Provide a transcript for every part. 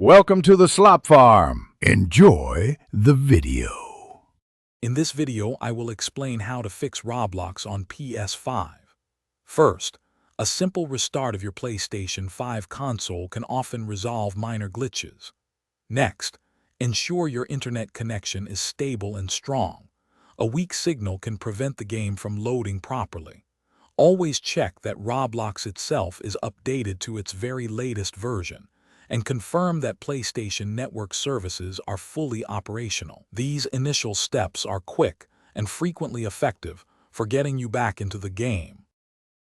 Welcome to the Slop Farm. Enjoy the video. In this video, I will explain how to fix Roblox on PS5. First, a simple restart of your PlayStation 5 console can often resolve minor glitches. Next, ensure your internet connection is stable and strong. A weak signal can prevent the game from loading properly. Always check that Roblox itself is updated to its very latest version, and confirm that PlayStation Network services are fully operational. These initial steps are quick and frequently effective for getting you back into the game.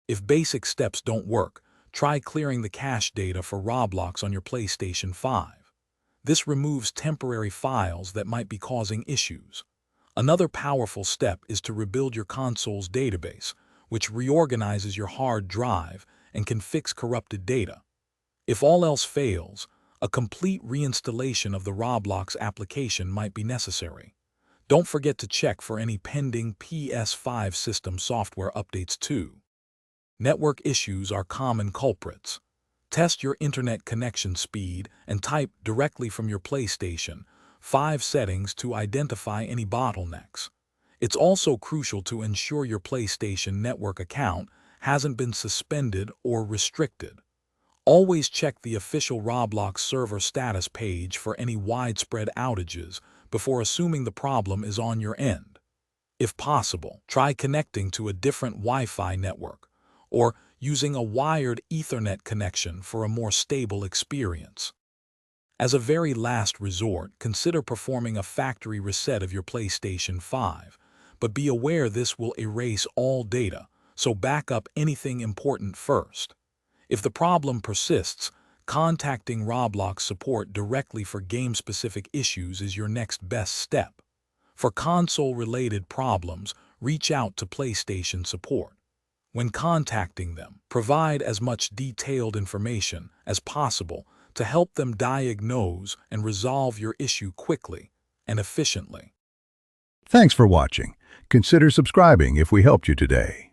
If basic steps don't work, try clearing the cache data for Roblox on your PlayStation 5. This removes temporary files that might be causing issues. Another powerful step is to rebuild your console's database, which reorganizes your hard drive and can fix corrupted data. If all else fails, a complete reinstallation of the Roblox application might be necessary. Don't forget to check for any pending PS5 system software updates too. Network issues are common culprits. Test your internet connection speed and type directly from your PlayStation 5 settings to identify any bottlenecks. It's also crucial to ensure your PlayStation Network account hasn't been suspended or restricted. Always check the official Roblox server status page for any widespread outages before assuming the problem is on your end. If possible, try connecting to a different Wi-Fi network or using a wired Ethernet connection for a more stable experience. As a very last resort, consider performing a factory reset of your PlayStation 5, but be aware this will erase all data, so back up anything important first. If the problem persists, contacting Roblox support directly for game-specific issues is your next best step. For console-related problems, reach out to PlayStation support. When contacting them, provide as much detailed information as possible to help them diagnose and resolve your issue quickly and efficiently. Thanks for watching. Consider subscribing if we helped you today.